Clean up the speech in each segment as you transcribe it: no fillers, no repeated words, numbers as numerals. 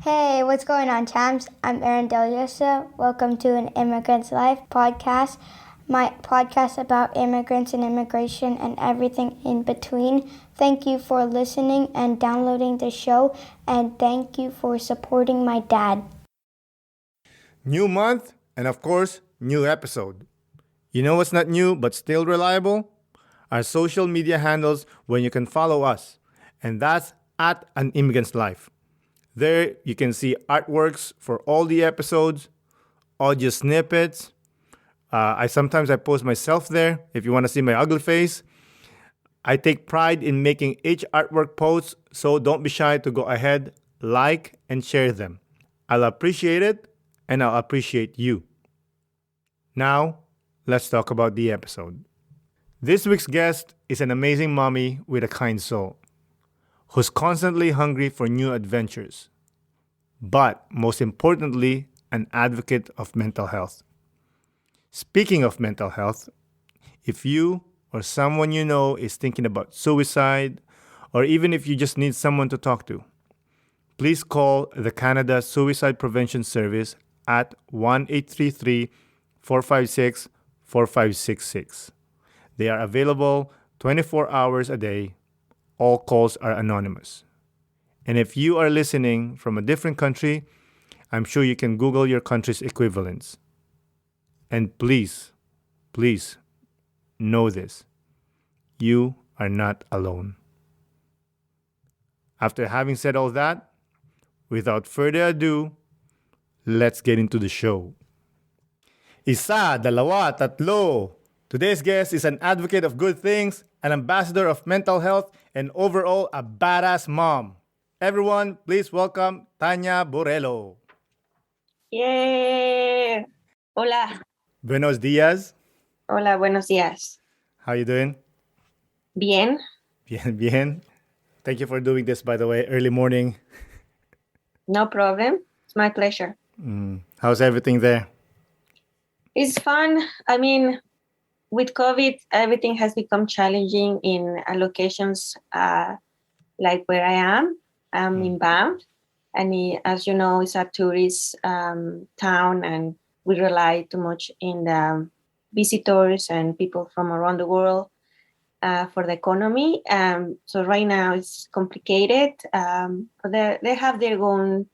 Hey, what's going on, champs? I'm Aaron Deliosa. Welcome to an Immigrant's Life podcast, my podcast about immigrants and immigration and everything in between. Thank you for listening and downloading the show, and thank you for supporting my dad. New month, and of course, new episode. You know what's not new but still reliable? Our social media handles when you can follow us, and that's at An Immigrant's Life. There, you can see artworks for all the episodes, audio snippets. I sometimes post myself there if you want to see my ugly face. I take pride in making each artwork post, so don't be shy to go ahead, like, and share them. I'll appreciate it, and I'll appreciate you. Now, let's talk about the episode. This week's guest is an amazing mommy with a kind soul, who's constantly hungry for new adventures, but most importantly, an advocate of mental health. Speaking of mental health, if you or someone you know is thinking about suicide, or even if you just need someone to talk to, please call the Canada Suicide Prevention Service at 1-833-456-4566. They are available 24 hours a day. All calls are anonymous. And if you are listening from a different country, I'm sure you can Google your country's equivalents. And please know this. You are not alone. After having said all that, without further ado, let's get into the show. Isa, dalawa, tatlo. Today's guest is an advocate of good things, an ambassador of mental health, and overall a badass mom. Everyone, please welcome Tannia Burelo. Yay! Hola. Buenos dias. Hola, buenos días. How you doing? Bien. Bien. Thank you for doing this, by the way, early morning. No problem. It's my pleasure. How's everything there? It's fun. I mean, with COVID, everything has become challenging in locations like where I am. I'm in Banff. And as you know, it's a tourist town, and we rely too much in the visitors and people from around the world for the economy. So right now it's complicated. But they have their own,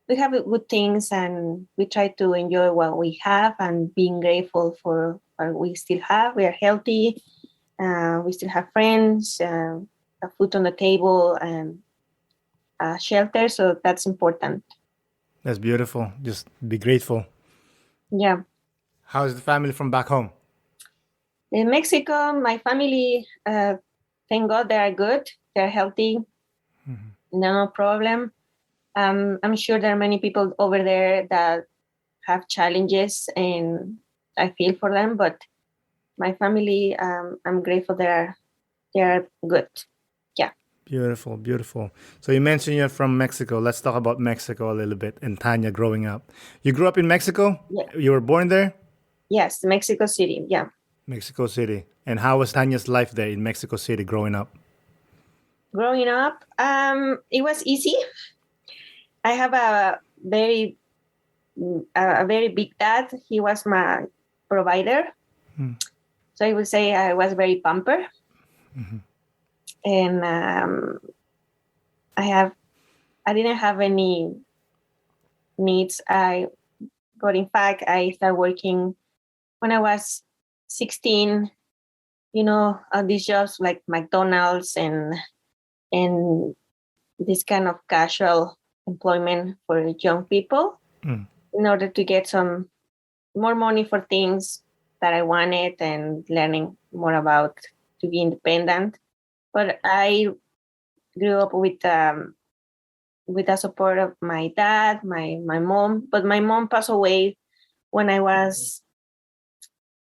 we have good things, and we try to enjoy what we have and being grateful for what we still have. We are healthy. We still have friends, food on the table, and shelter. So that's important. That's beautiful. Just be grateful. Yeah. How's the family from back home? In Mexico, my family, thank God, they are good. They're healthy. No problem. I'm sure there are many people over there that have challenges, and I feel for them. But my family, I'm grateful they are good. Yeah. Beautiful, beautiful. So you mentioned you're from Mexico. Let's talk about Mexico a little bit and Tannia growing up. You grew up in Mexico? Yeah. You were born there? Yes, Mexico City. Yeah. Mexico City. And how was Tanya's life there in Mexico City growing up? Growing up, it was easy. I have a very big dad. He was my provider. So I would say I was very pampered. And I didn't have any needs. But in fact, I started working when I was 16. You know, these jobs like McDonald's and this kind of casual employment for young people in order to get some more money for things that I wanted and learning more about to be independent. But I grew up with the support of my dad, my mom. But my mom passed away when I was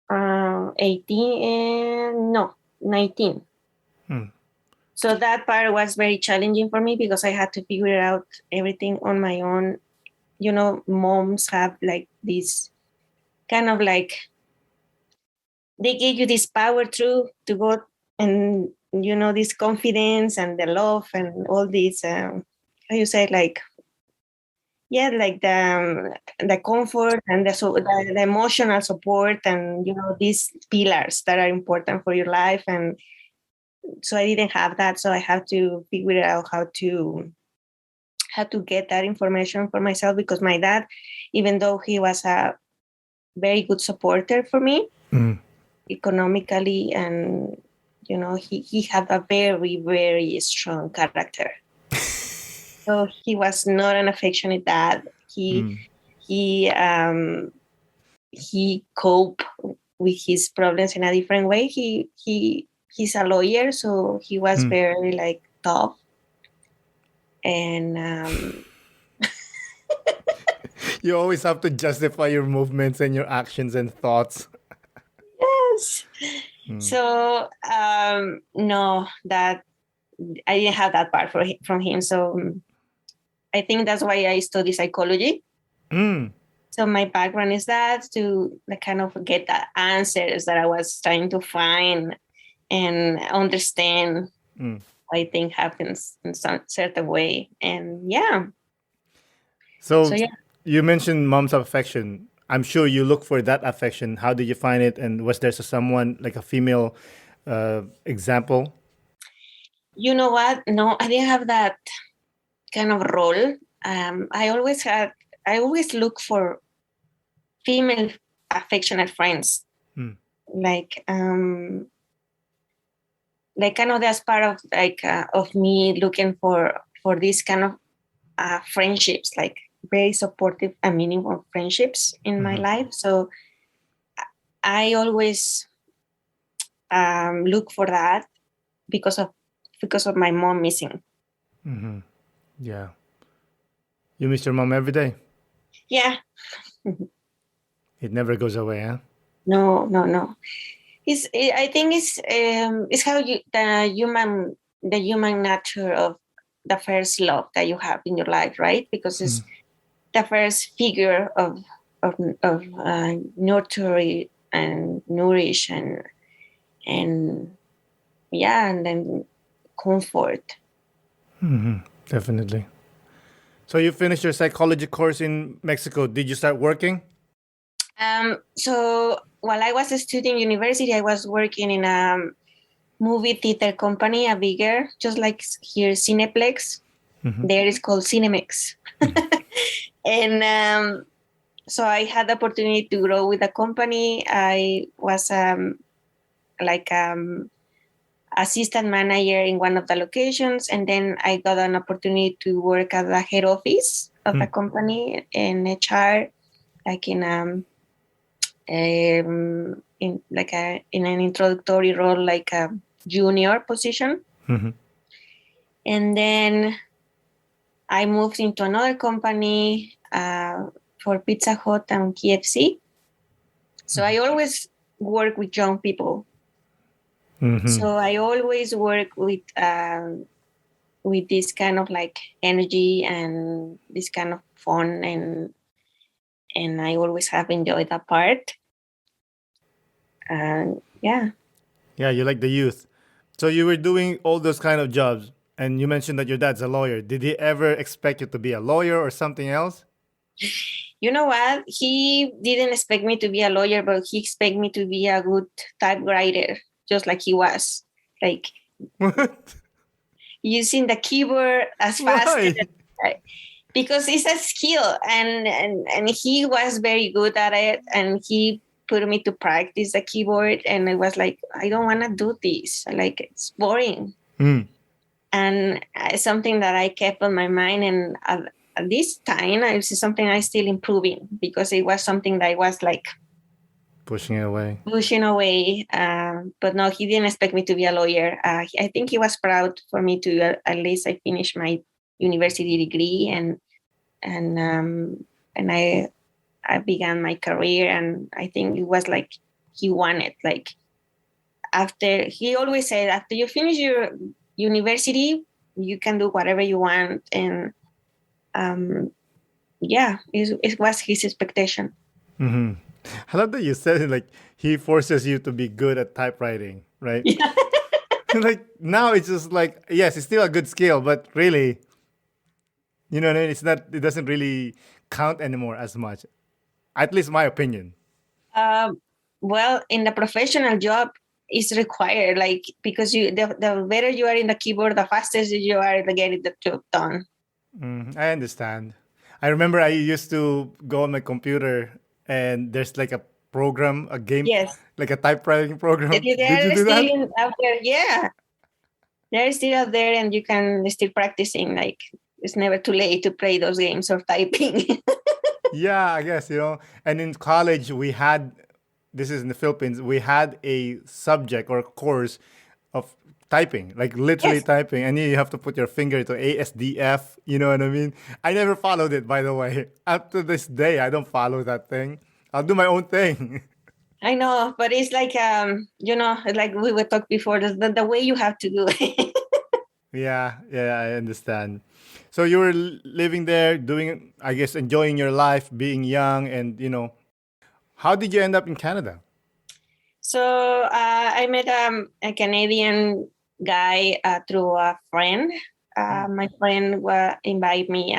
19. So that part was very challenging for me because I had to figure out everything on my own. You know, moms have like this kind of like, they give you this power to go and, you know, this confidence and the love and all these, how you say, like yeah, like the comfort and the emotional support, and these pillars that are important for your life. And so I didn't have that, so I had to figure out how to get that information for myself, because my dad, even though he was a very good supporter for me economically, and he had a very, very strong character. So he was not an affectionate dad. He coped with his problems in a different way. He's a lawyer, so he was very like tough. And You always have to justify your movements and your actions and thoughts. yes. So no, that I didn't have that part from him. So I think that's why I study psychology. So my background is that, to kind of get the answers that I was trying to find and understand why things happens in some certain way. And yeah. So yeah. you mentioned mom's affection. I'm sure you look for that affection. How did you find it? And was there someone like a female example? You know what? No, I didn't have that kind of role. I always look for female affectionate friends. Like kind of that's part of of me looking for this kind of friendships, like very supportive and meaningful friendships in my life. So I always look for that because of my mom missing. Yeah. You miss your mom every day? Yeah. It never goes away, huh? No. I think it's how the human nature of the first love that you have in your life, right? Because it's the first figure of nurture and nourish and yeah, and then comfort. Definitely. So you finished your psychology course in Mexico. Did you start working? So while I was studying university, I was working in a movie theater company, a bigger, just like here, Cineplex. There is called Cinemex. And so I had the opportunity to grow with the company. I was assistant manager in one of the locations, and then I got an opportunity to work at the head office of the company in HR, like in an introductory role, like a junior position. And then I moved into another company for Pizza Hut and KFC. So I always work with young people. So I always work with this kind of like energy and this kind of fun, and I always have enjoyed that part. And yeah. Yeah, you like the youth. So you were doing all those kind of jobs, and you mentioned that your dad's a lawyer. Did he ever expect you to be a lawyer or something else? You know what? He didn't expect me to be a lawyer, but he expected me to be a good typewriter, just like he was. Like What? using the keyboard as fast because it's a skill, and he was very good at it, and he put me to practice the keyboard, and it was like, I don't want to do this, like it's boring. And it's something that I kept on my mind, and at this time it's something I still improving, because it was something that I was like pushing away. But no, he didn't expect me to be a lawyer. I think he was proud for me to at least I finished my university degree, and I began my career. And I think it was like he wanted, like, after, he always said, after you finish your university, you can do whatever you want. And yeah, it was his expectation. I love that you said it, like he forces you to be good at typewriting, right? Yeah. Like now it's just like, yes, it's still a good skill, but really You know what I mean? It's not. It doesn't really count anymore as much. At least my opinion. Um, well, in the professional job, it's required, like, because the better you are in the keyboard, the faster you are to getting the job done. I understand. I remember I used to go on my computer and there's like a program, a game, Yes, like a typewriting program. Did you they're do still that? out there. Yeah, they're still out there, and you can still practicing. Like, it's never too late to play those games or typing. Yeah, I guess, you know. And in college, we had, this is in the Philippines, we had a subject or course of typing, like literally Yes, typing. And you have to put your finger to ASDF, you know what I mean? I never followed it, by the way. Up to this day, I don't follow that thing. I'll do my own thing. I know, but it's like like we were talking before, the way you have to do it. Yeah, yeah, I understand. So you were living there, doing, I guess, enjoying your life, being young, and how did you end up in Canada? So I met a Canadian guy through a friend. My friend invited me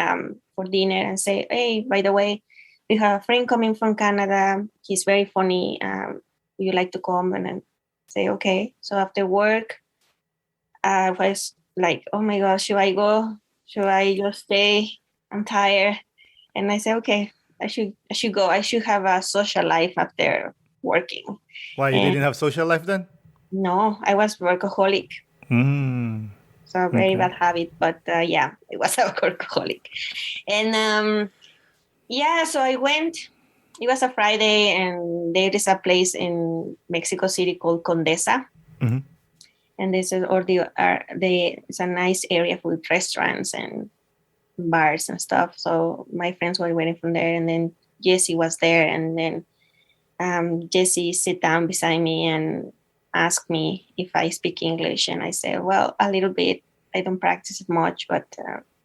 for dinner and say, "Hey, by the way, we have a friend coming from Canada. He's very funny. Would you like to come?" And I say, "Okay." So after work, I was like, "Oh my gosh, should I go? Should I just stay? I'm tired." And I said, "Okay, I should go. I should have a social life after working." Why, you And didn't have social life then? no, I was workaholic. Hmm. So very Okay. bad habit, but yeah, it was a workaholic. And yeah, so I went. It was a Friday, and there is a place in Mexico City called Condesa, Mhm. and this is or it's a nice area with restaurants and bars and stuff. So my friends were waiting from there, and then Jesse was there, and then Jesse sit down beside me and ask me if I speak English, and I say, well, a little bit. I don't practice it much, but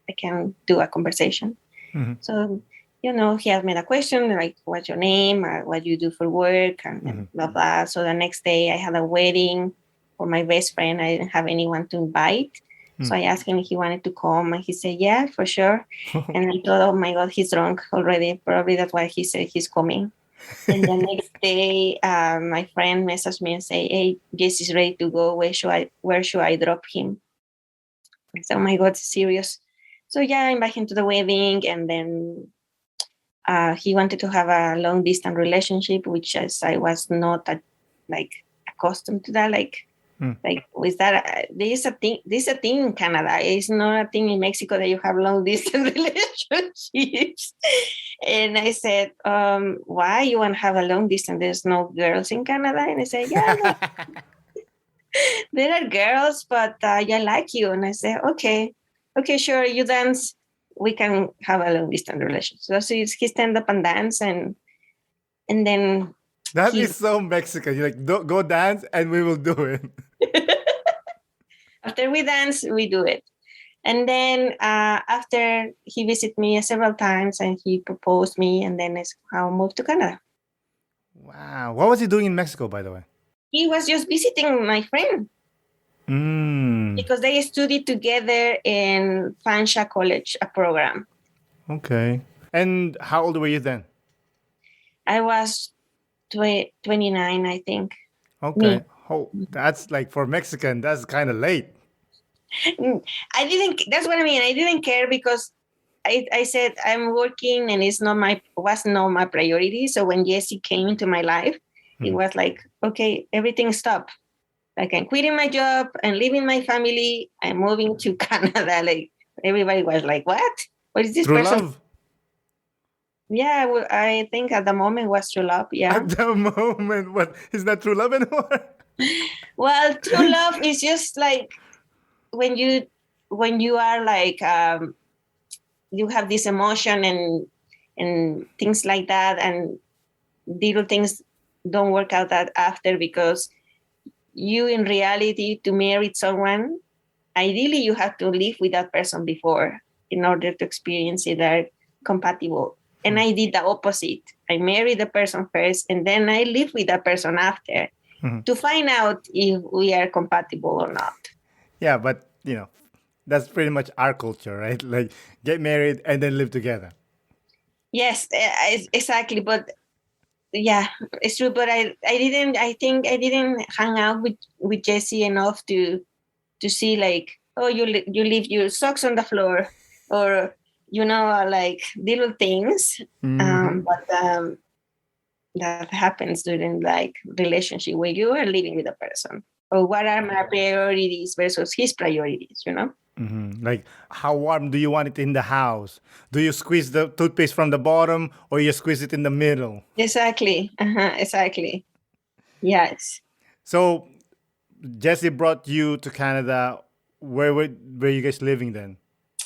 I can do a conversation. Mhm. So, he asked me the question like, "What's your name? What do you do for work?" And then Mhm. blah blah. So the next day, I had a wedding for my best friend. I didn't have anyone to invite, so I asked him if he wanted to come, and he said, "Yeah, for sure." And I thought, "Oh my God, he's drunk already. Probably that's why he said he's coming." And the next day, my friend messaged me and say, "Hey, Jesse's ready to go. Where should I drop him?" I said, "Oh my God, serious?" So yeah, I invited him to the wedding, and then he wanted to have a long distance relationship, which as I was not like accustomed to that. Like with that, there is a thing. This is a thing in Canada. It's not a thing in Mexico that you have long distance relationships. And I said, "Why you want to have a long distance? There's no girls in Canada." And I said, "Yeah, no, there are girls, but I like you." And I said, "Okay, sure. You dance. We can have a long distance relationship." So he stand up and dance, and then That he is so Mexican. You're like, Go dance and we will do it." after we dance, we do it. And then after he visited me several times and he proposed me, and then is how I moved to Canada. Wow. What was he doing in Mexico, by the way? He was just visiting my friend Mm. because they studied together in Fanshawe College, a program. Okay. And how old were you then? I was 29, I think. Me. Okay. Oh, that's like for Mexican, that's kind of late. I didn't, that's what I mean. I didn't care because I said I'm working and was not my priority. So when Jesse came into my life, it was like, okay, everything stopped. Like I'm quitting my job and leaving my family. I'm moving to Canada. Like everybody was like, what? What is this True person? love. Yeah, well, I think at the moment was true love. Yeah. At the moment, what is that true love anymore? Well, true love is just like when you are like you have this emotion and things like that, and little things don't work out that after because you in reality to marry someone, ideally you have to live with that person before in order to experience it are compatible. And I did the opposite. I married the person first and then I live with that person after to find out if we are compatible or not. Yeah, but That's pretty much our culture, right? Like get married and then live together. Yes, exactly. But yeah, it's true. But I think I didn't hang out with Jesse enough to see like, oh, you leave your socks on the floor, or like little things. But that happens during like relationship where you are living with a person, or what are my priorities versus his priorities. Like, how warm do you want it in the house? Do you squeeze the toothpaste from the bottom or you squeeze it in the middle? Exactly. Exactly. Yes. So, Jesse brought you to Canada. Where you guys living then?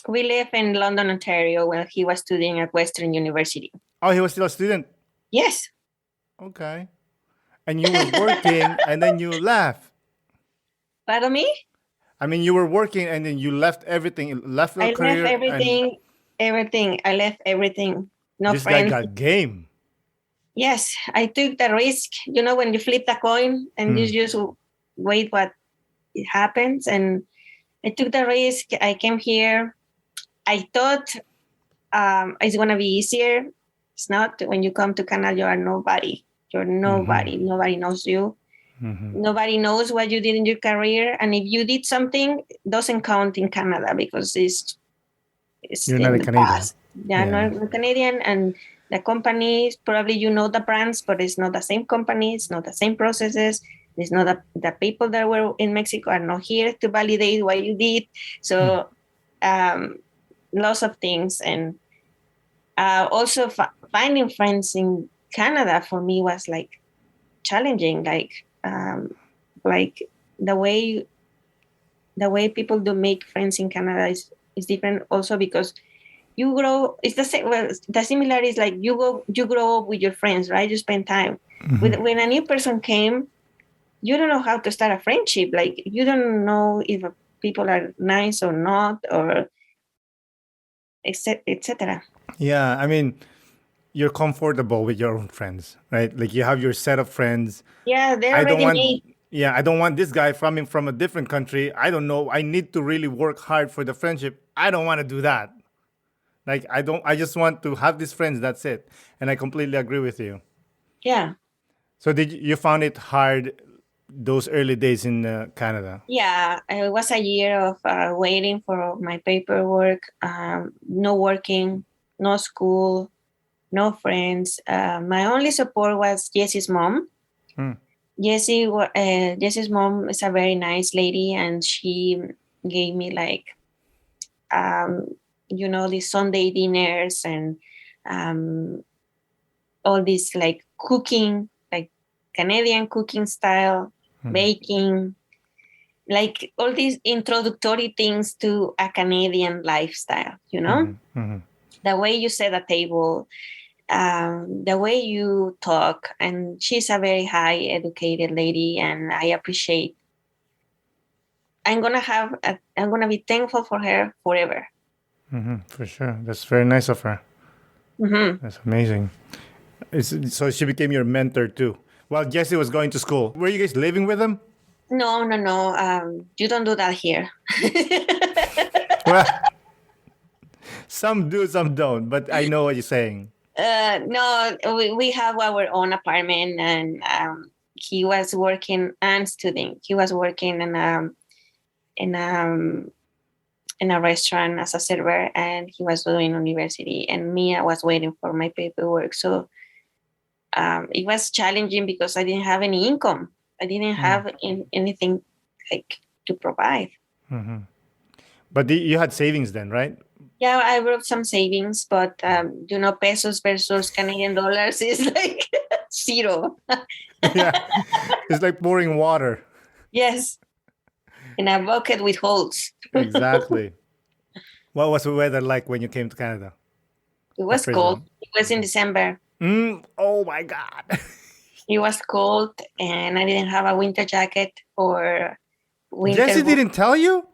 We live in London, Ontario, while he was studying at Western University. Oh, he was still a student. Yes. Okay. And you were working and then you left. Pardon me? I mean, you were working and then you left everything, left your I left career, and everything. I left everything. No this guy friends. got game. Yes, I took the risk. When you flip the coin and you just wait what it happens. And I took the risk. I came here. I thought it's going to be easier. It's not. When you come to Canada, you are nobody. You're nobody. Nobody knows you. Nobody knows what you did in your career. And if you did something, it doesn't count in Canada because it's You're in not a the Canadian. past. Yeah, not Canadian. And the companies, probably the brands, but it's not the same company. It's not the same processes. It's not the people that were in Mexico are not here to validate what you did. So lots of things. And also finding friends in Canada for me was like challenging. Like the way people do make friends in Canada is different also because you grow. It's the same. Well, the similarity is like you grow up with your friends, right? You spend time when a new person came. You don't know how to start a friendship. Like you don't know if people are nice or not, or etc. Yeah, I mean, you're comfortable with your own friends, right? Like you have your set of friends. Yeah, they're I don't already want made. yeah, I don't want this guy from a different country. I don't know. I need to really work hard for the friendship. I don't want to do that. Like I just want to have these friends, that's it. And I completely agree with you. Yeah. So did you found it hard those early days in Canada? Yeah, it was a year of waiting for my paperwork, no working, no school, no friends. My only support was Jesse's mom. Jesse's mom is a very nice lady, and she gave me like, these Sunday dinners and all this like cooking, like Canadian cooking style, baking, like all these introductory things to a Canadian lifestyle, the way you set a table, the way you talk. And she's a very high educated lady, and I appreciate. I'm gonna be thankful for her forever. For sure. That's very nice of her. That's amazing. So she became your mentor too. While Jesse was going to school, were you guys living with him? No. You don't do that here. Well, some do, some don't. But I know what you're saying. No, we have our own apartment, and he was working and studying. He was working in a restaurant as a server, and he was doing university. And me, I was waiting for my paperwork. So it was challenging because I didn't have any income. I didn't have anything like to provide. But you had savings then, right? Yeah, I wrote some savings, but pesos versus Canadian dollars is like zero. Yeah, it's like pouring water. Yes, in a bucket with holes. Exactly. What was the weather like when you came to Canada? It was cold. It was in December. Oh my God. It was cold, and I didn't have a winter jacket or winter. Jesse didn't tell you?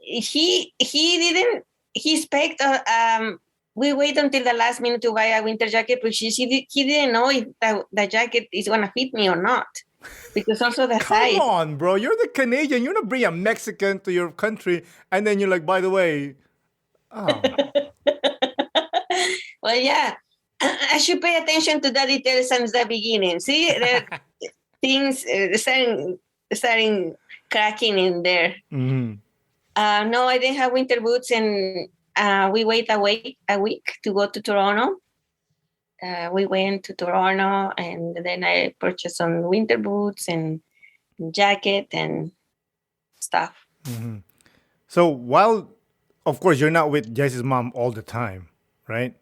He didn't. He expected. We wait until the last minute to buy a winter jacket, but he didn't know if the jacket is gonna fit me or not. because also the Come size. on, bro. You're the Canadian. You're not bring a Mexican to your country, and then you're like, by the way, oh, Well, yeah, I should pay attention to the details since the beginning. See, there are things starting cracking in there. mhm. No, I didn't have winter boots, and we wait a week to go to Toronto. We went to Toronto, and then I purchased some winter boots and jacket and stuff. So while, of course, you're not with Jesse's mom all the time, right?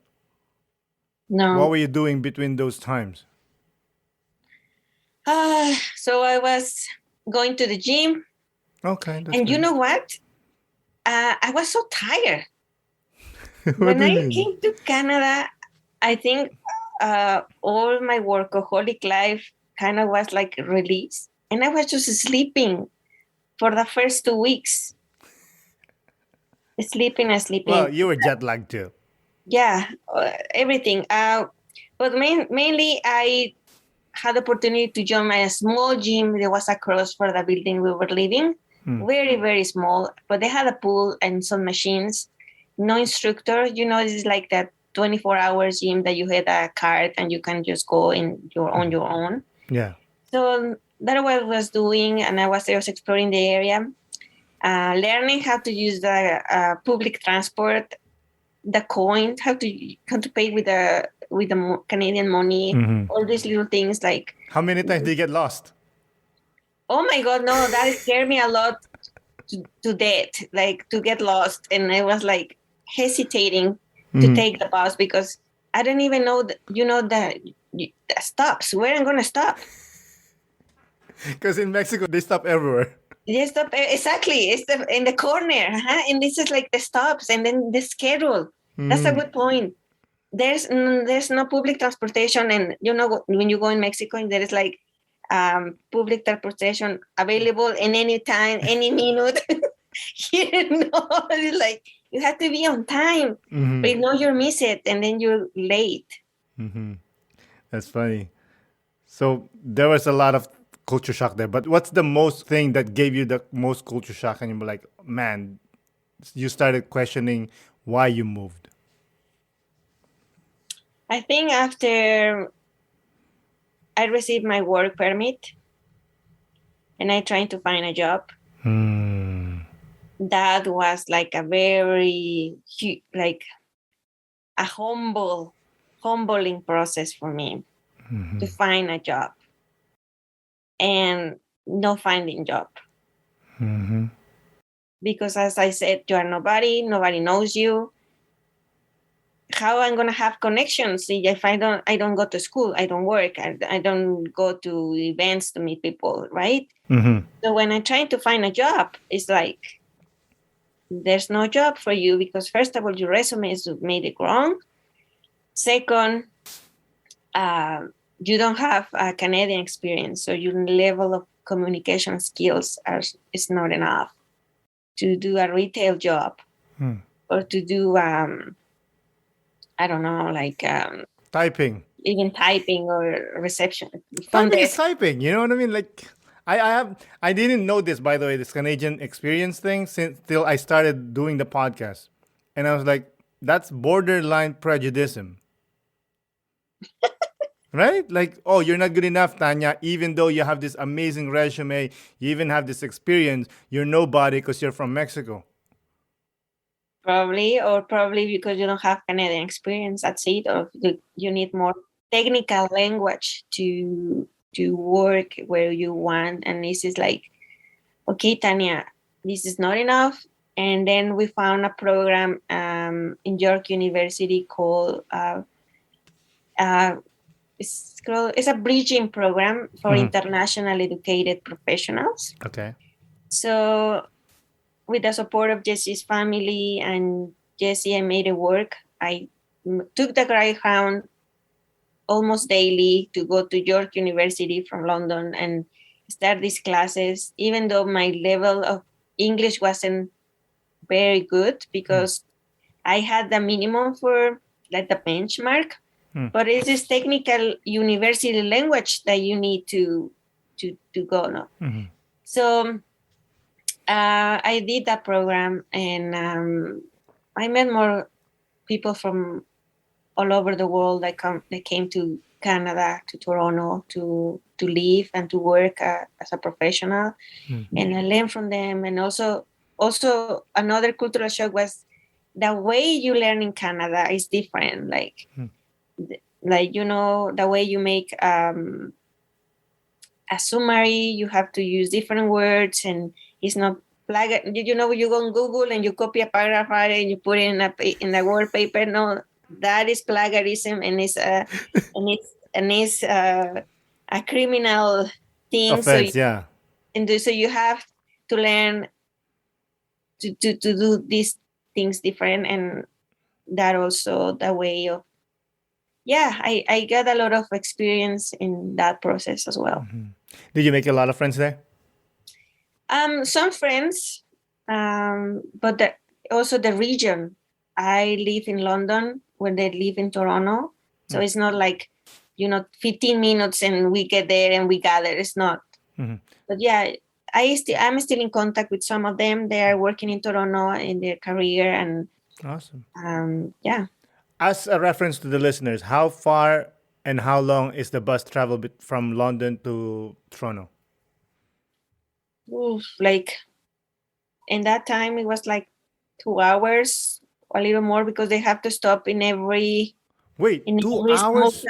What No. were you doing between those times? So I was going to the gym, Okay, that's and you good. know what? I was so tired. What When do you I mean? came to Canada, I think all my workaholic life kind of was like released. And I was just sleeping for the first 2 weeks. Sleeping and sleeping. Well, you were jet lagged too. Yeah, everything. But mainly, I had the opportunity to join a small gym that was across for the building we were living. Very, very small, but they had a pool and some machines. No instructor. It's like that 24-hour gym that you had a card and you can just go on your own. Yeah. So that's what I was doing, and I was exploring the area, learning how to use the public transport, the coin, how to pay with the Canadian money, all these little things like. How many times did you get lost? Oh my God, no, that scared me a lot to death, like to get lost, and I was like hesitating to take the bus because I don't even know the stops. Where I'm gonna stop? Because in Mexico, they stop everywhere. Yes, stop exactly. It's in the corner, and this is like the stops, and then the schedule. That's a good point. There's no public transportation, and when you go in Mexico, there is like public transportation available in any time, any minute. Here, no, it's like you have to be on time. But you miss it, and then you're late. That's funny. So there was a lot of culture shock there. But what's the most thing that gave you the most culture shock? And you were like, man, you started questioning why you moved. I think after I received my work permit and I tried to find a job, that was like a very, like a humbling process for me to find a job and not finding job. Because as I said, you are nobody knows you. How I'm gonna have connections if I don't go to school, I don't work, I don't go to events to meet people, right? So when I'm trying to find a job, it's like there's no job for you because first of all, your resume is made it wrong. Second, you don't have a Canadian experience, so your level of communication skills is not enough to do a retail job or to do I don't know, like Typing. even typing or reception. Typing is typing. You know what I mean? Like I didn't know this, by the way, this Canadian experience thing till I started doing the podcast. And I was like, that's borderline prejudice. Right? Like, oh, you're not good enough, Tanya. Even though you have this amazing resume, you even have this experience, you're nobody because you're from Mexico. Probably because you don't have Canadian experience. That's it. Or you need more technical language to work where you want. And this is like, okay, Tanya, this is not enough. And then we found a program in York University called it's a bridging program for internationally educated professionals. Okay. So with the support of Jesse's family and Jesse, I made it work. I took the Greyhound almost daily to go to York University from London and start these classes, even though my level of English wasn't very good because I had the minimum for like the benchmark. But it's this technical university language that you need to to go. No, so I did that program, and I met more people from all over the world that came to Canada, to Toronto, to live and to work as a professional, and I learned from them. And also another cultural shock was the way you learn in Canada is different. Like the way you make a summary, you have to use different words, and it's not you go on Google and you copy a paragraph and you put it in a wallpaper. No, that is plagiarism, and it's a criminal thing. Offense, So you have to learn to do these things different, and that also the way of I got a lot of experience in that process as well. Did you make a lot of friends there? Some friends, but also the region. I live in London when they live in Toronto, so it's not like 15 minutes and we get there and we gather. It's not. But I'm still in contact with some of them. They are working in Toronto in their career, and awesome. As a reference to the listeners, how far and how long is the bus travel from London to Toronto? Like in that time, it was like 2 hours, a little more, because they have to stop in every. Wait, 2 hours?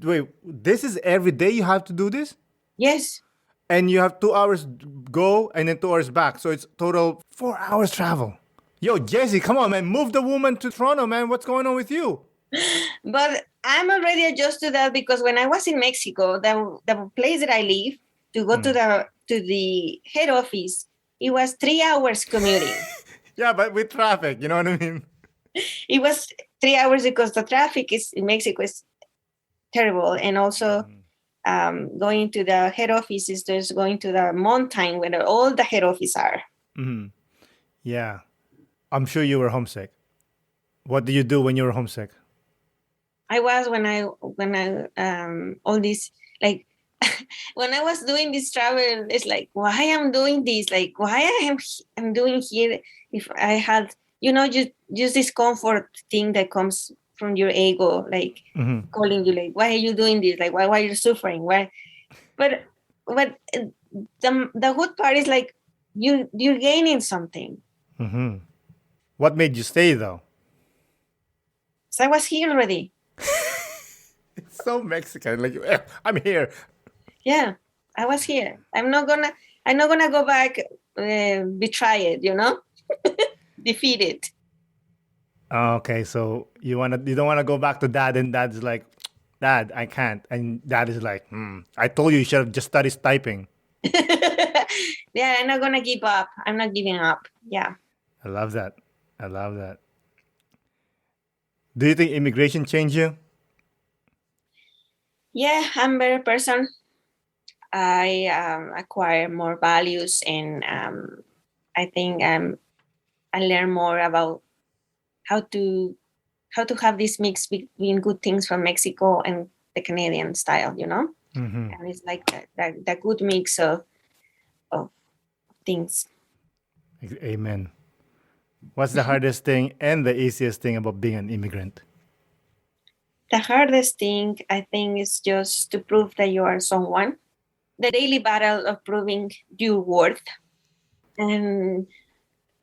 Wait, this is every day you have to do this? Yes. And you have 2 hours go and then 2 hours back. So it's total 4 hours travel. Yo, Jesse, come on, man. Move the woman to Toronto, man. What's going on with you? But I'm already adjusted to that, because when I was in Mexico, the place that I live, to go to the head office, it was 3 hours commuting. Yeah, but with traffic, you know what I mean? It was 3 hours because the traffic in Mexico is terrible. And also going to the head office is just going to the mountain where all the head offices are. Yeah. I'm sure you were homesick. What did you do when you were homesick? I was when I all this, like, when I was doing this travel, it's like, why I'm doing this? Like, why I'm doing here? If I had, just this comfort thing that comes from your ego, like calling you, like, why are you doing this? Like, why are you suffering? Why? But the good part is, like, you're gaining something. What made you stay, though? So I was here already. It's so Mexican. Like, I'm here. Yeah, I was here. I'm not gonna go back betrayed, defeated. Okay, so you don't wanna go back to dad, and dad's like, Dad, I can't, and dad is like, I told you should have just studied typing. Yeah, I'm not gonna give up. I'm not giving up. Yeah. I love that. Do you think immigration changed you? Yeah, I'm a better person. I acquire more values, and I think I learn more about how to have this mix between good things from Mexico and the Canadian style, And it's like the good mix of things. Amen. What's the hardest thing and the easiest thing about being an immigrant? The hardest thing, I think, is just to prove that you are someone. The daily battle of proving your worth. And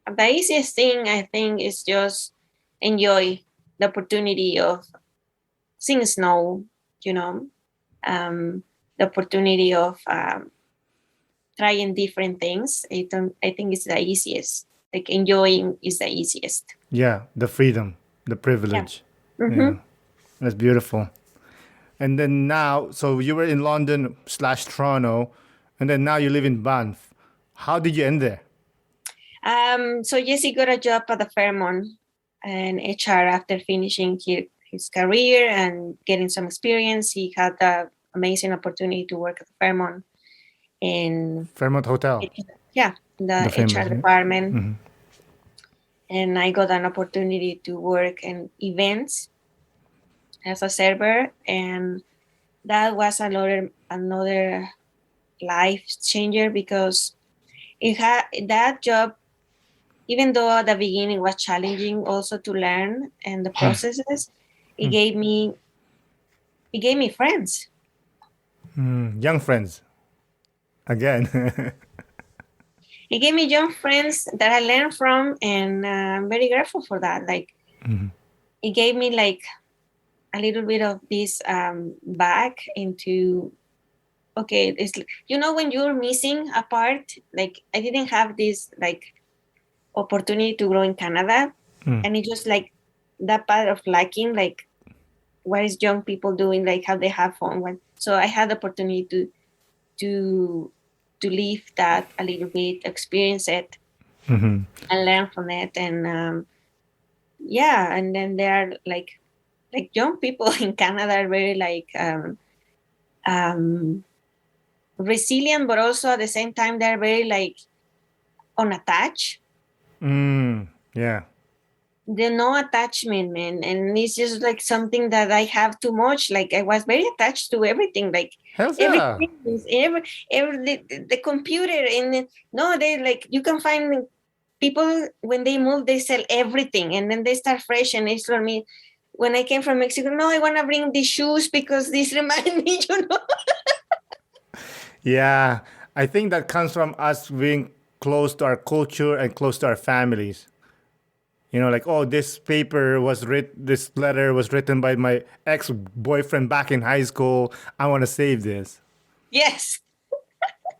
the easiest thing, I think, is just enjoy the opportunity of seeing snow, the opportunity of trying different things. I think it's the easiest. Like, enjoying is the easiest. Yeah, the freedom, the privilege. Yeah, that's beautiful. And then now, so you were in London / Toronto, and then now you live in Banff. How did you end there? So Jesse got a job at the Fairmont and HR after finishing his career and getting some experience. He had the amazing opportunity to work at the Fairmont in Fairmont Hotel. Yeah, the HR department. And I got an opportunity to work in events as a server, and that was another life changer because that job, even though at the beginning was challenging also to learn and the processes, it gave me friends. Young friends. Again. It gave me young friends that I learned from, and I'm very grateful for that. Like, it gave me like a little bit of this back into, okay, it's, when you're missing a part, like I didn't have this like opportunity to grow in Canada, and it's just like that part of lacking, like what is young people doing, like how they have fun when. So I had the opportunity to live that a little bit, experience it, and learn from it, and and then there are like young people in Canada are very like resilient, but also at the same time they're very like unattached. Yeah. There's no attachment, man, and it's just like something that I have too much. Like I was very attached to everything, like Hell yeah. everything, every the computer, and no, they like you can find people when they move, they sell everything, and then they start fresh. And it's for me. When I came from Mexico, no, I want to bring these shoes because this remind me, Yeah. I think that comes from us being close to our culture and close to our families. Like, oh, this this letter was written by my ex-boyfriend back in high school. I want to save this. Yes.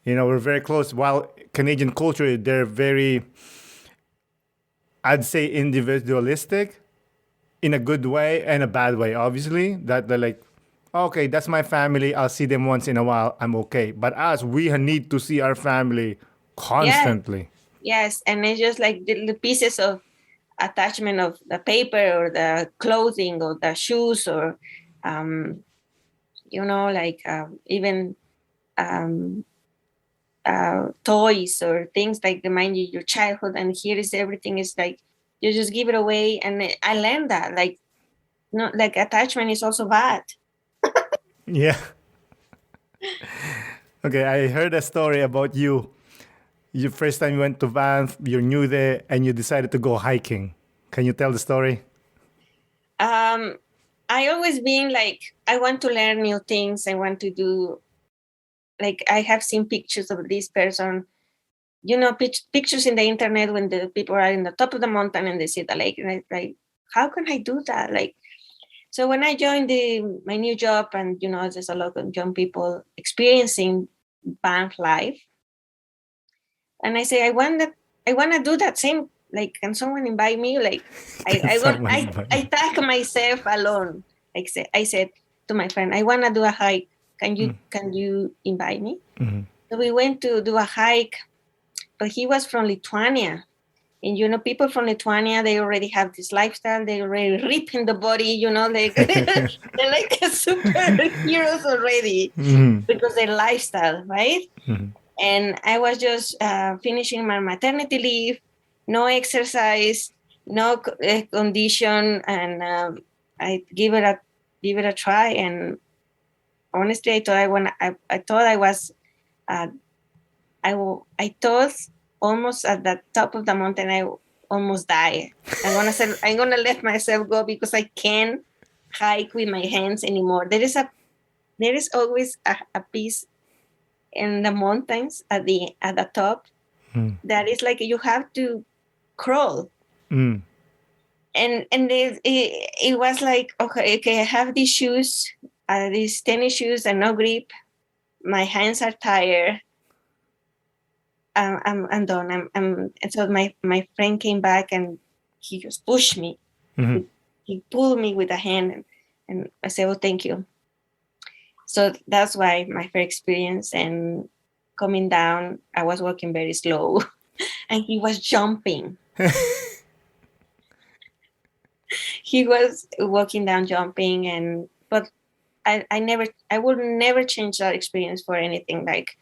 We're very close. While Canadian culture, they're very, I'd say, individualistic in a good way and a bad way, obviously. That they're like, okay, that's my family. I'll see them once in a while. I'm okay. But us, we need to see our family constantly. Yes. And it's just like the pieces of attachment of the paper or the clothing or the shoes or, even toys or things like remind you your childhood. And here is everything is like, you just give it away. And I learned that like, like attachment is also bad. Yeah. Okay, I heard a story about you. Your first time you went to Banff, you're new there, and you decided to go hiking. Can you tell the story? I always been like, I want to learn new things. I want to do, like, I have seen pictures of this person, pictures in the internet when the people are in the top of the mountain and they see the lake. And I like, how can I do that? Like, so when I joined my new job, and there's a lot of young people experiencing Banff life, and I say I want to do that same. Like, can someone invite me? Like, I tag myself alone. Like, I said to my friend, I want to do a hike. Can you invite me? Mm-hmm. So we went to do a hike, but he was from Lithuania. And people from Lithuania, they already have this lifestyle. They already rip in the body, like they're like superheroes already because their lifestyle, right? Mm-hmm. And I was just finishing my maternity leave, no exercise, no condition, and I give it a try. And honestly, I thought I was, I thought almost at the top of the mountain, I almost die. I'm gonna let myself go because I can't hike with my hands anymore. There is always a piece in the mountains at the top that is like you have to crawl. And it was like, okay, I have these shoes, these tennis shoes and no grip. My hands are tired. I'm done. And so my friend came back and he just pushed me. He pulled me with a hand and I said, well, thank you. So that's why my first experience. And coming down, I was walking very slow and he was jumping. He was walking down, jumping, but I would never change that experience for anything. Like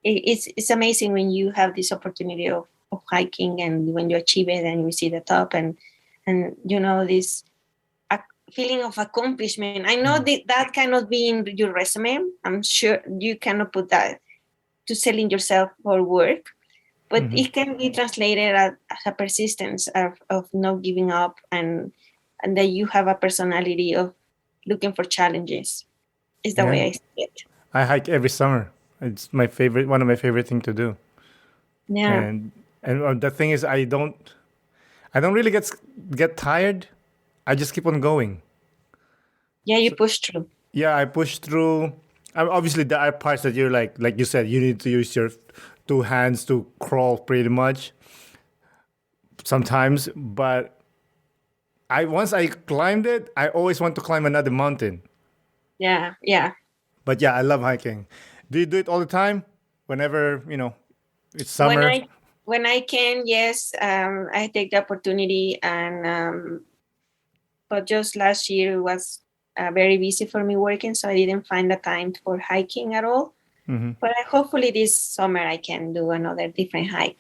it's amazing when you have this opportunity of hiking and when you achieve it and you see the top and this feeling of accomplishment. I know that cannot be in your resume. I'm sure you cannot put that to selling yourself for work, but it can be translated as a persistence of not giving up, and that you have a personality of looking for challenges. Is the way I see it. I hike every summer. It's my favorite, one of my favorite thing to do. Yeah. And the thing is, I don't really get tired. I just keep on going. Yeah, you push through. Yeah, I push through. Obviously, there are parts that you're like you said, you need to use your two hands to crawl pretty much sometimes. But once I climbed it, I always want to climb another mountain. Yeah. But yeah, I love hiking. Do you do it all the time? Whenever, it's summer? When I can, yes. I take the opportunity, and but just last year was very busy for me working, so I didn't find the time for hiking at all. But hopefully this summer I can do another different hike.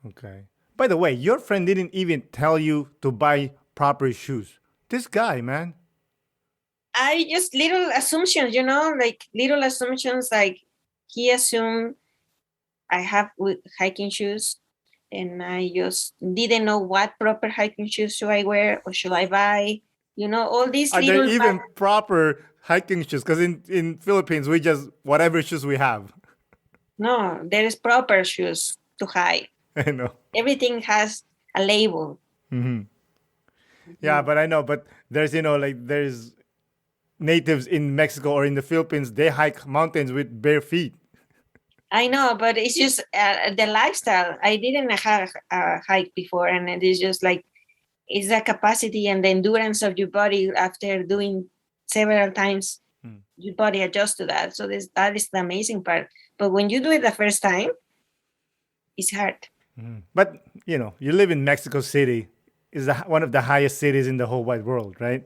Okay. By the way, your friend didn't even tell you to buy proper shoes. This guy, man. I just little assumptions, like little assumptions, like he assumed I have hiking shoes, and I just didn't know what proper hiking shoes should I wear or should I buy. All these Are there little even proper hiking shoes? Because in Philippines, we just, whatever shoes we have. No, there is proper shoes to hike. I know. Everything has a label. Yeah, but I know. But there's, there's natives in Mexico or in the Philippines, they hike mountains with bare feet. I know, but it's just the lifestyle. I didn't have a hike before, and it is just like, it's the capacity and the endurance of your body after doing several times. Your body adjusts to that. So that is the amazing part. But when you do it the first time, it's hard. But, you live in Mexico City. Is one of the highest cities in the whole wide world, right?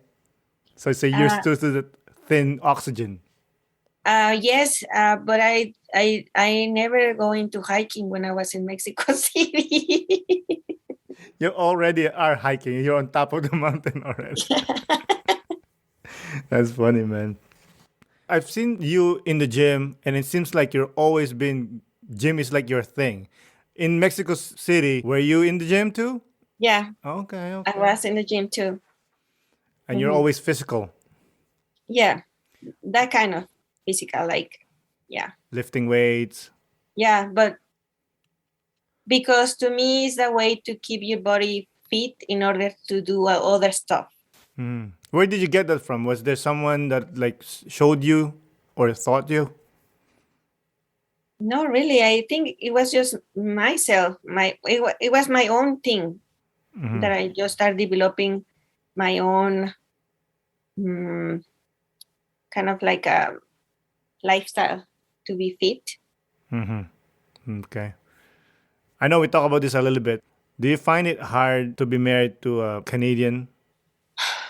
So you're used to the thin oxygen. Yes, but I never go into hiking when I was in Mexico City. You already are hiking. You're on top of the mountain already. That's funny, man. I've seen you in the gym, and it seems like gym is like your thing. In Mexico City, were you in the gym too? Yeah. Okay. I was in the gym too. And you're always physical. Yeah, that kind of physical, like, yeah. Lifting weights. Yeah, but because to me it's the way to keep your body fit in order to do other stuff. Where did you get that from? Was there someone that showed you or taught you? No, really. I think it was just myself. It was my own thing that I just started developing my own kind of like a lifestyle to be fit. Okay. I know we talk about this a little bit. Do you find it hard to be married to a Canadian?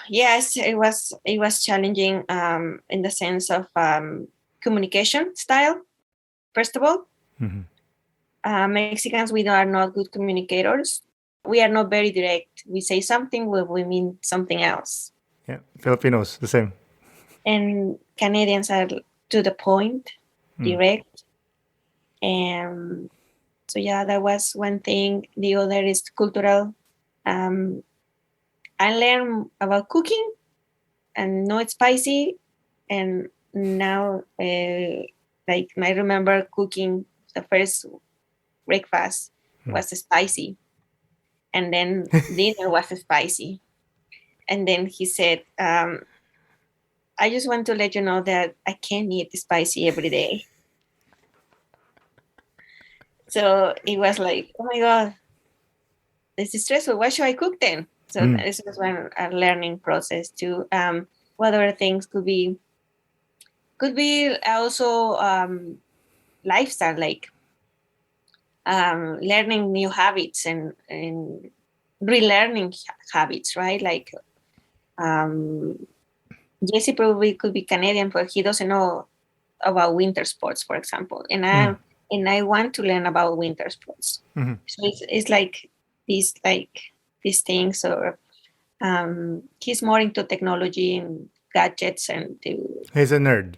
Yes, it was challenging in the sense of communication style. First of all, Mexicans, we are not good communicators. We are not very direct. We say something when we mean something else. Yeah, Filipinos, the same. And Canadians are to the point, direct. And so, yeah, that was one thing. The other is cultural. I learned about cooking and not spicy. And now, I remember cooking the first breakfast was spicy. And then dinner was spicy. And then he said, I just want to let you know that I can't eat spicy every day. So it was like, oh my God, this is stressful. Why should I cook then? So this was a learning process too. What other things could be also lifestyle, like learning new habits and relearning habits, right? Like Jesse probably could be Canadian, but he doesn't know about winter sports, for example. And I want to learn about winter sports. So it's like these things, or He's more into technology and gadgets He's a nerd.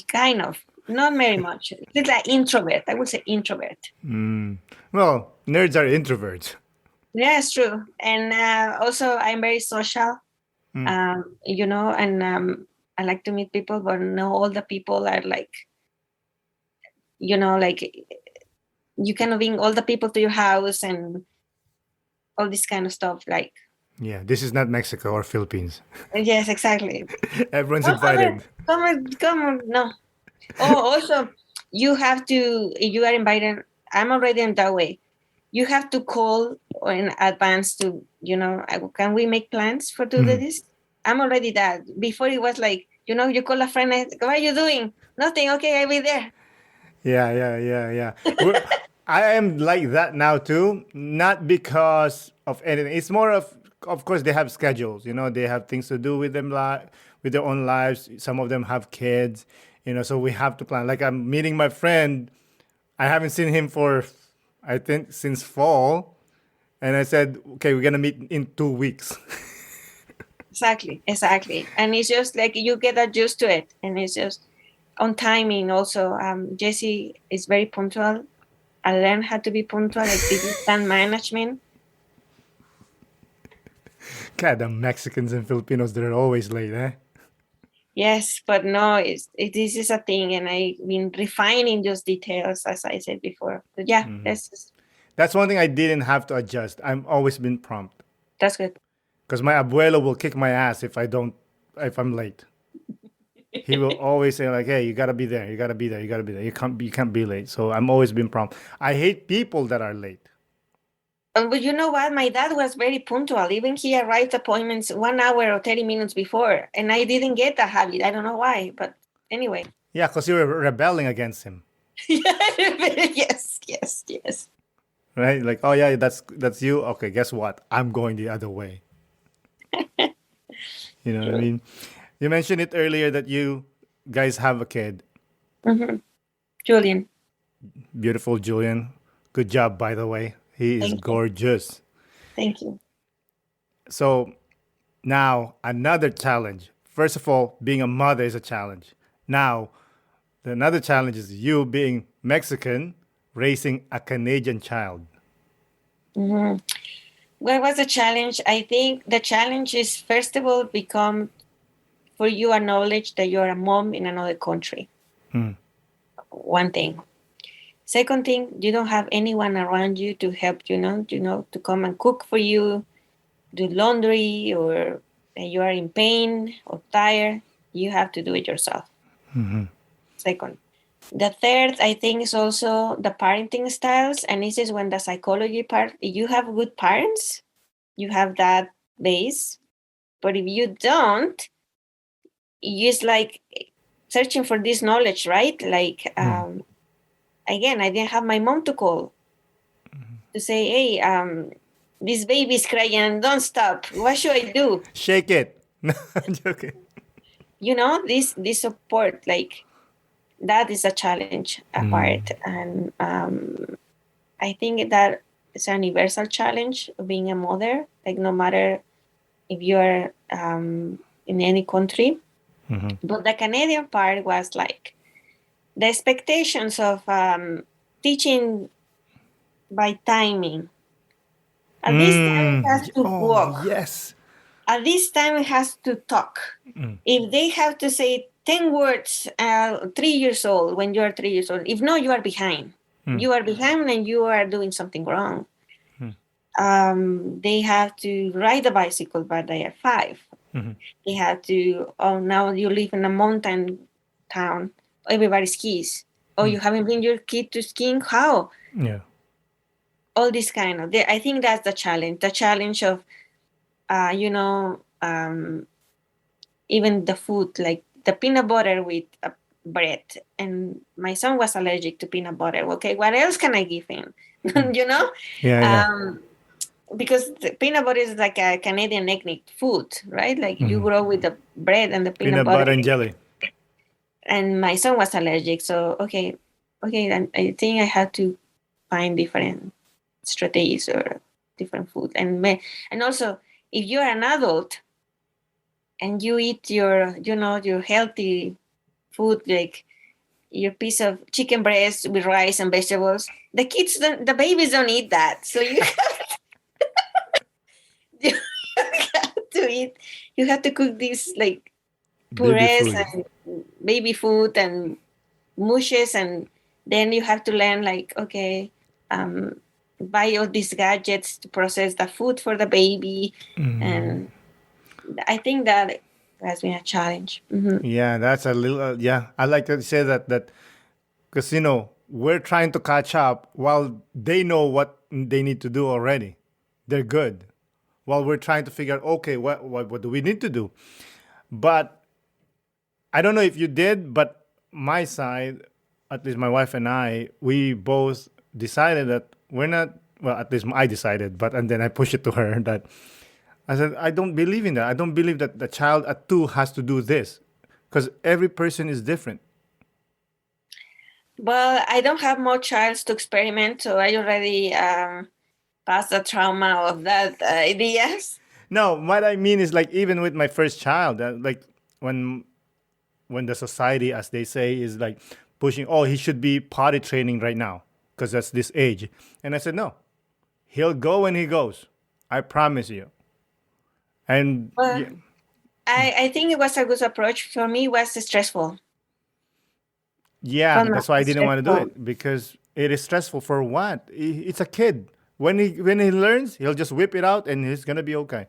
Kind of, not very much. He's like introvert. I would say introvert. Well, nerds are introverts. Yeah, it's true. And also, I'm very social. And I like to meet people, but not all the people are like, like you cannot bring all the people to your house and all this kind of stuff. Like, Yeah, this is not Mexico or Philippines. yes, exactly. Everyone's Come invited. on, no. Oh, also, you have to, if you are invited, I'm already in that way. You have to call in advance to, can we make plans for do this? I'm already that. Before it was like, you call a friend, what are you doing? Nothing. Okay, I'll be there. Yeah. I am like that now too. Not because of anything. It's more of course, they have schedules. They have things to do with them, with their own lives. Some of them have kids. So we have to plan. Like I'm meeting my friend. I haven't seen him for, I think, since fall, and I said, okay, we're gonna meet in 2 weeks. Exactly. And it's just like you get adjusted to it. And it's just on timing also. Jesse is very punctual. I learned how to be punctual, like business time management. God, the Mexicans and Filipinos, they're always late, eh? Yes, but no, this is a thing. And I've been refining those details, as I said before. But yeah, That's one thing I didn't have to adjust. I've always been prompt. that's good. Because my abuelo will kick my ass if I'm late. He will always say like, "Hey, you gotta be there. You gotta be there. You gotta be there. You can't be late." So I'm always been prompt. I hate people that are late. But you know what? My dad was very punctual. Even he arrived appointments 1 hour or 30 minutes before, and I didn't get that habit. I don't know why, but anyway. Yeah, because you were rebelling against him, Yes. right? Like, oh yeah, that's you. Okay, guess what? I'm going the other way. You know what I mean? You mentioned it earlier that you guys have a kid. Julian. Beautiful Julian. Good job, by the way. He is Thank you. gorgeous. Thank you. So now another challenge. First of all, being a mother is a challenge. Now, another challenge is you being Mexican, raising a Canadian child. What was the challenge? I think the challenge is, first of all, become for you acknowledge that you're a mom in another country. One thing. Second thing, you don't have anyone around you to help to come and cook for you, do laundry, or you are in pain or tired. You have to do it yourself. Second. The third, I think, is also the parenting styles. And this is when the psychology part, if you have good parents, you have that base. But if you don't, it's like searching for this knowledge, right? Like, again, I didn't have my mom to call to say, hey, this baby's crying, don't stop. What should I do? Shake it. No, I'm joking. This support, like, that is a challenge apart. And I think that it's a universal challenge of being a mother, like no matter if you're in any country. But the Canadian part was like the expectations of teaching by timing. At this time it has to walk. Yes. At this time it has to talk. If they have to say 10 words 3 years old, when you are 3 years old, if not, you are behind. You are behind and you are doing something wrong. They have to ride a bicycle by they are 5. They have to, now you live in a mountain town, everybody skis. You haven't bring your kid to skiing, how? Yeah. All this kind of, I think that's the challenge of, even the food, like the peanut butter with bread. And my son was allergic to peanut butter. Okay, what else can I give him? Yeah. Because the peanut butter is like a Canadian ethnic food, right? Like you grow with the bread and the peanut butter and jelly. And my son was allergic, so okay, then I think I had to find different strategies or different food. And also, if you're an adult and you eat your, your healthy food, like your piece of chicken breast with rice and vegetables, the babies don't eat that. So you you have to eat, you have to cook these like Baby purées food. and baby food and mushes, and then you have to learn like, okay, buy all these gadgets to process the food for the baby. And I think that has been a challenge. Yeah, that's a little. Yeah, I like to say that because we're trying to catch up while they know what they need to do already. They're good. While we're trying to figure out, okay, what do we need to do? But I don't know if you did, but my side, at least my wife and I, we both decided that we're not. Well, at least I decided, but and then I pushed it to her that I said I don't believe in that. I don't believe that the child at 2 has to do this because every person is different. Well, I don't have more childs to experiment, so I already passed the trauma of that ideas. No, what I mean is like even with my first child, like when when the society, as they say, is like pushing, oh, he should be potty training right now because that's this age, and I said no, he'll go when he goes. I promise you. And Well, yeah, I think it was a good approach. For me, it was stressful. yeah, From that's why I didn't want to do stressful. it because it is stressful for what? It's a kid. When he learns, he'll just whip it out and he's gonna be okay.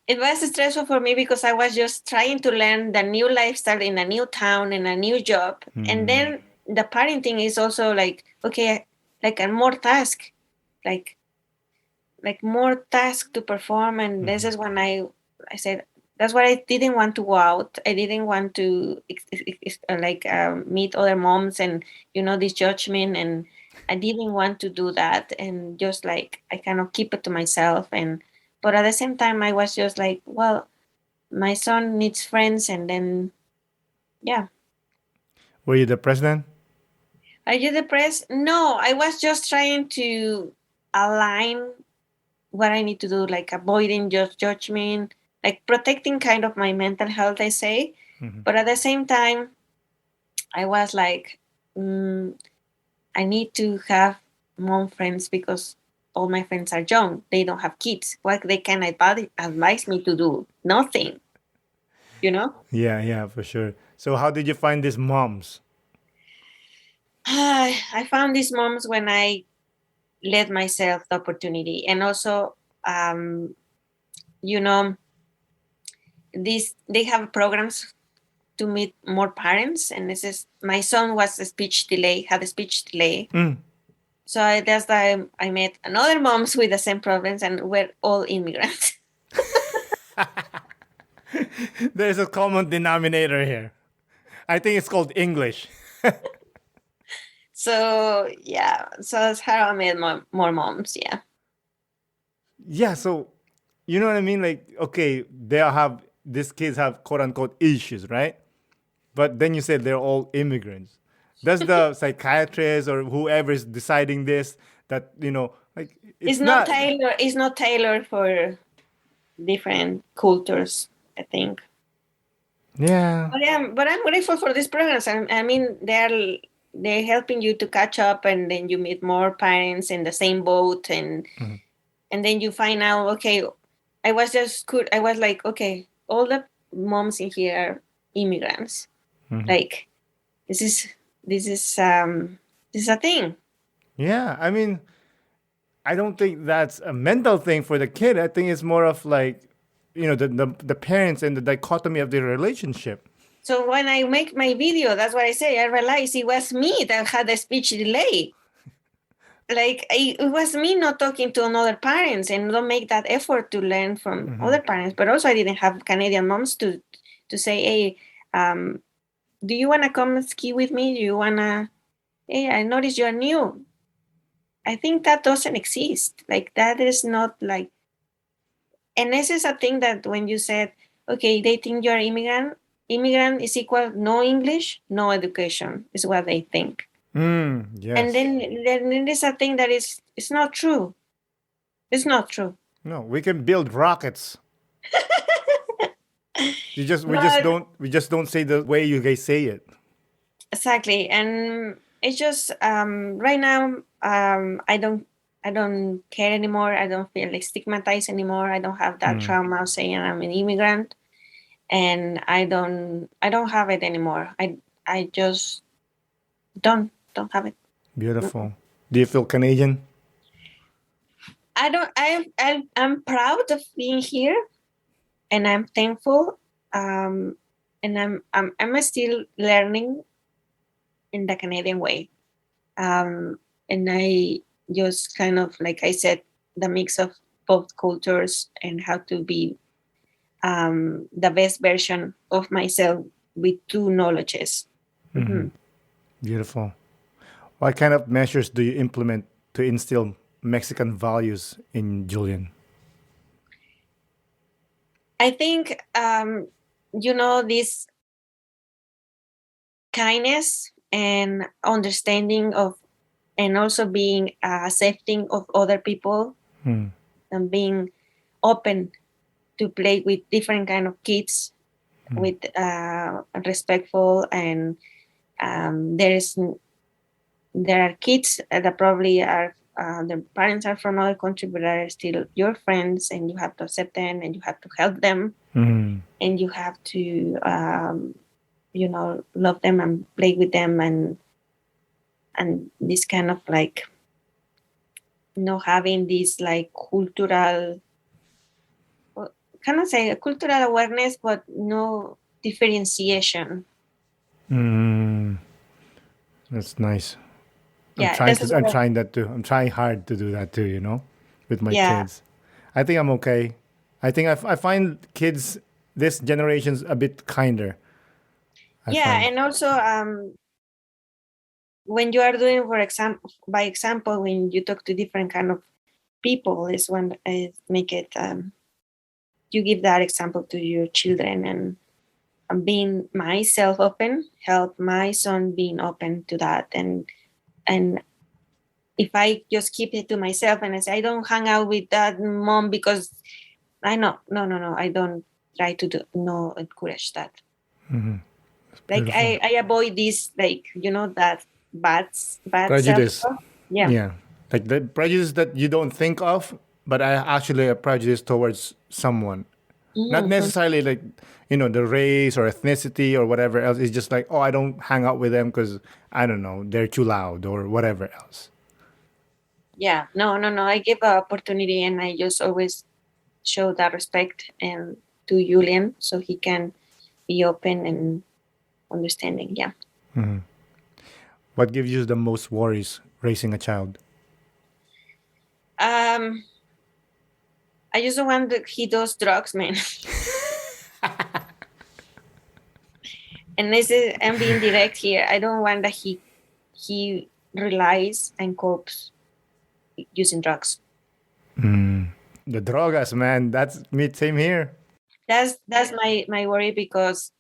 It was stressful for me because I was just trying to learn the new lifestyle in a new town and a new job. And then the parenting is also like, okay, like a more task, like more task to perform. And this is when I said, that's why I didn't want to go out. I didn't want to meet other moms and, this judgment. And I didn't want to do that. And just like, I kind of keep it to myself. But at the same time, I was just like, well, my son needs friends. And then, yeah. Were you the president? Are you depressed? No, I was just trying to align what I need to do, like avoiding judgment, like protecting kind of my mental health, I say. But at the same time, I was like, I need to have mom friends because all my friends are young. They don't have kids. What they can advise me to do? Nothing, you know? Yeah, yeah, for sure. So how did you find these moms? I found these moms when I let myself the opportunity. And also, you know, they have programs to meet more parents, and this is my son was a speech delay, had a speech delay. So that's why I met another moms with the same problems, and we're all immigrants. There's a common denominator here. I think it's called English. So yeah, so that's how I met more moms. Yeah. Yeah, so you know what I mean? Like, okay, these kids have quote unquote issues, right? But then you said they're all immigrants. Does the psychiatrist or whoever is deciding this that, like it's not. It's not tailored for different cultures, I think. Yeah. But I'm grateful for these programs. I mean, they're helping you to catch up, and then you meet more parents in the same boat, and then you find out, okay, I was like, okay, all the moms in here are immigrants. Like, this is a thing. Yeah. I mean, I don't think that's a mental thing for the kid. I think it's more of like, the parents and the dichotomy of the relationship. So when I make my video, that's what I say. I realized it was me that had a speech delay. Like it was me not talking to another parents and don't make that effort to learn from other parents. But also I didn't have Canadian moms to say, hey, do you want to come ski with me? Do you want to, hey, I noticed you're new. I think that doesn't exist. Like that is not like, and this is a thing that when you said, okay, they think you're immigrant is equal no English, no education is what they think. And Yes. then there's a thing that it's not true. It's not true. No, we can build rockets. But We just don't say the way you guys say it. exactly, and it's just right now I don't care anymore. I don't feel like stigmatized anymore. I don't have that trauma of saying I'm an immigrant, and I don't have it anymore. I just don't have it. Beautiful. Do you feel Canadian? I don't. I'm proud of being here, and I'm thankful. And I'm still learning in the Canadian way. And I just kind of, like I said, the mix of both cultures and how to be the best version of myself with two knowledges. Beautiful. What kind of measures do you implement to instill Mexican values in Julian? I think this kindness and understanding of, and also being accepting of other people, and being open to play with different kind of kids, with respectful, and there are kids that probably are their parents are from other country but are still your friends, and you have to accept them, and you have to help them, and you have to love them and play with them, and this kind of like having this like cultural, cannot say a cultural awareness, but no differentiation. That's nice. Yeah, that's I'm what trying that too. I'm trying hard to do that too, with my yeah. kids. I think I'm okay. I think I find kids, this generation's a bit kinder. I Yeah, find. and also when you are doing, for example, by example, when you talk to different kind of people, is when I make it you give that example to your children, and being myself open help my son being open to that, and if I just keep it to myself and I say I don't hang out with that mom because I know, no, I don't try to do, no, encourage that. Like Beautiful. I avoid this, like that bad self Prejudice. talk. Yeah. Yeah. Like the prejudice that you don't think of, but I actually a prejudice towards someone. Not Mhm. necessarily like, the race or ethnicity or whatever else. It's just like, oh, I don't hang out with them because, I don't know, they're too loud or whatever else. Yeah, no. I give an opportunity, and I just always show that respect and to Julian, so he can be open and understanding. Yeah. What gives you the most worries raising a child? Um, I just don't want that he does drugs, man. And I'm being direct here. I don't want that he relies and copes using drugs. The drogas, man. That's me. Same here. That's my worry, because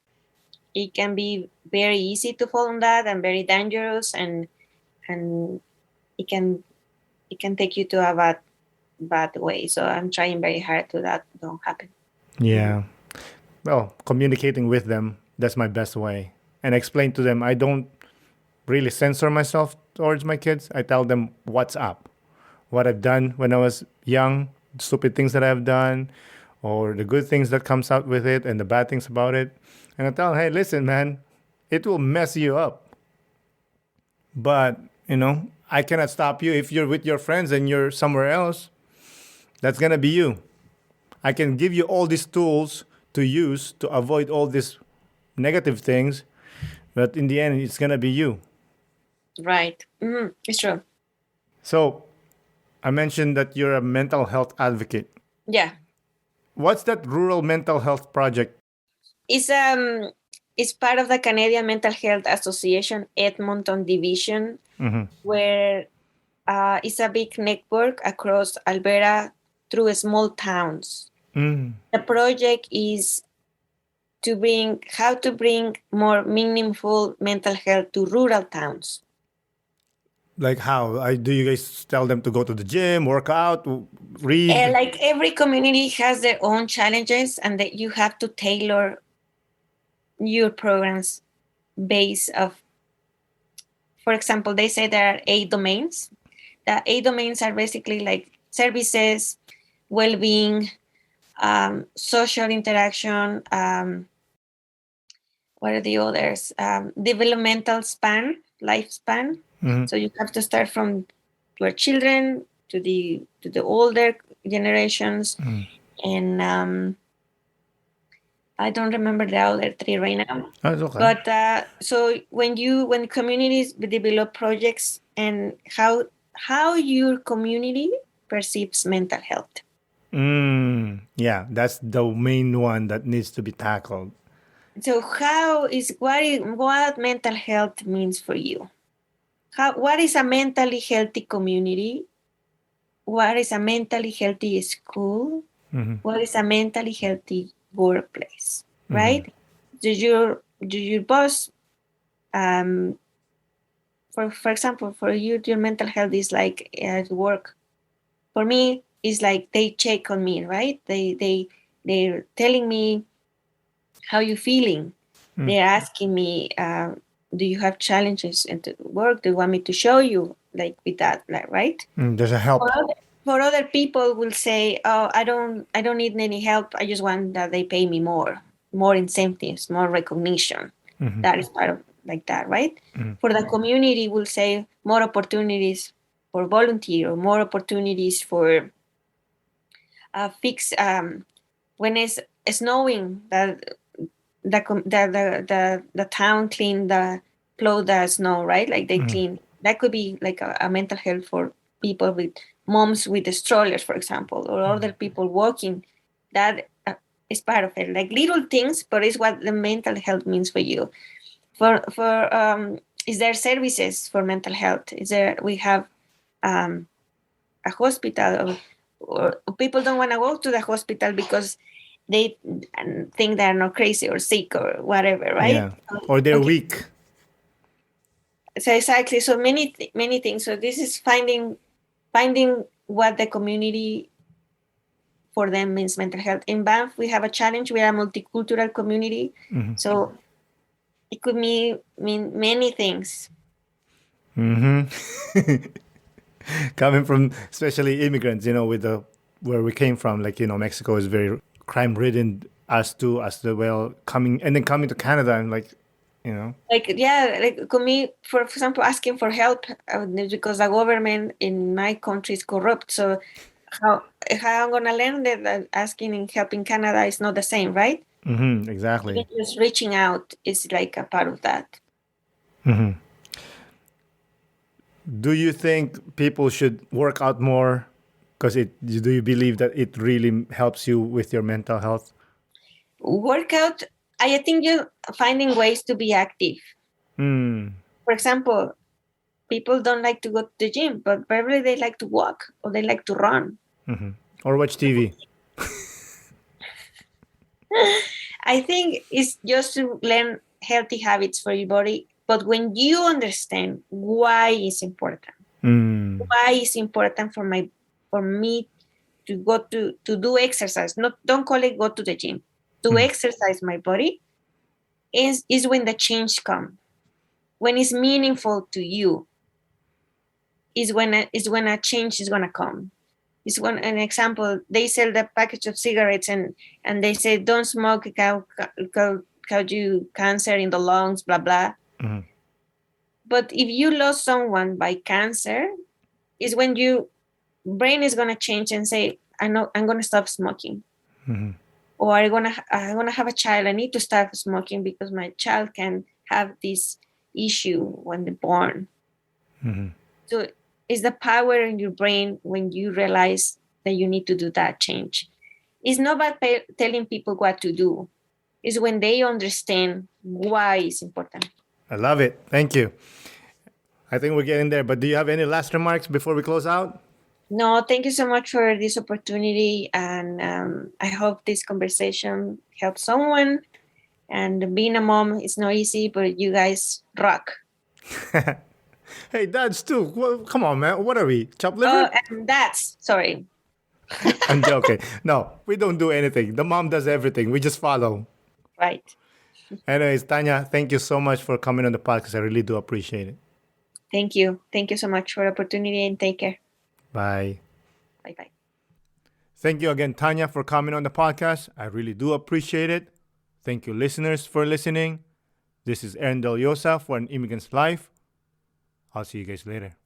it can be very easy to fall on that and very dangerous, and it can take you to a bad way. So I'm trying very hard to that don't happen. Yeah. Well, communicating with them, that's my best way. And explain to them, I don't really censor myself towards my kids. I tell them what's up, what I've done when I was young, stupid things that I've done, or the good things that comes out with it and the bad things about it. And I tell them, hey, listen, man, it will mess you up. But, I cannot stop you if you're with your friends and you're somewhere else. That's going to be you. I can give you all these tools to use to avoid all these negative things, but in the end, it's going to be you. Right. It's true. So, I mentioned that you're a mental health advocate. Yeah. What's that rural mental health project? It's it's part of the Canadian Mental Health Association Edmonton Division, where it's a big network across Alberta through small towns. The project is how to bring more meaningful mental health to rural towns. Like how? Do you guys tell them to go to the gym, work out, read? Like every community has their own challenges, and that you have to tailor your programs based of, for example, they say there are 8 domains. The 8 domains are basically like services, well-being, social interaction, what are the others? Developmental lifespan. Mhm. So you have to start from your children to the older generations, and I don't remember the other 3 right now. That's okay. But so when communities develop projects, and how your community perceives mental health. Yeah, that's the main one that needs to be tackled. So what mental health means for you? What is a mentally healthy community? What is a mentally healthy school? What is a mentally healthy workplace? Right? Do your boss, for example, for you, your mental health is like at work. For me, it's like they check on me, right? They're telling me how you feeling. They're asking me, do you have challenges in the work? Do you want me to show you, like with that, like, right? There's a help. For other people will say, oh, I don't need any help. I just want that they pay me more incentives, more recognition. That is part of like that, right? For the community will say more opportunities for volunteer, or more opportunities for fix when it's snowing, that the town clean the plow the snow, right? Like they clean. That could be like a mental health for people with moms with the strollers, for example, or other people walking. That is part of it, like little things, but it's what the mental health means for you. Is there services for mental health? Is there, we have a hospital, or people don't want to go to the hospital because they think they're not crazy or sick or whatever, right? Yeah. Or they're Okay. weak. So exactly, so many things. So this is finding what the community for them means mental health. In Banff, we have a challenge. We are a multicultural community, so it could mean many things. Coming from especially immigrants, with the where we came from, like Mexico is very crime ridden, as well coming to Canada, and like Like, yeah, like could me, for example, asking for help because the government in my country is corrupt. So how I'm gonna learn that asking and help in Canada is not the same, right? exactly. Even just reaching out is like a part of that. Do you think people should work out more? Because do you believe that it really helps you with your mental health? Workout, I think you finding ways to be active. For example, people don't like to go to the gym, but probably they like to walk or they like to run. Or watch TV. I think it's just to learn healthy habits for your body. But when you understand why it's important, why it's important for me to go to do exercise, don't call it go to the gym, to exercise my body, is when the change comes. When it's meaningful to you, is when a change is gonna come. It's one an example. They sell the package of cigarettes and they say don't smoke, cause you cancer in the lungs, blah blah. But if you lost someone by cancer, is when you brain is gonna change and say, I'm gonna stop smoking, or I'm gonna have a child. I need to start smoking because my child can have this issue when they're born. So it's the power in your brain when you realize that you need to do that change. It's not about telling people what to do. It's when they understand why it's important. I love it. Thank you. I think we're getting there. But do you have any last remarks before we close out? No, thank you so much for this opportunity. And I hope this conversation helps someone. And being a mom is not easy, but you guys rock. Hey, dads too. Well, come on, man. What are we? Chop Oh, liver? and that's sorry. I'm joking. No, we don't do anything. The mom does everything. We just follow. Right. Anyways, Tanya, thank you so much for coming on the podcast. I really do appreciate it. Thank you. Thank you so much for the opportunity and take care. Bye. Bye bye. Thank you again, Tanya, for coming on the podcast. I really do appreciate it. Thank you, listeners, for listening. This is Aaron Del Yosa for An Immigrant's Life. I'll see you guys later.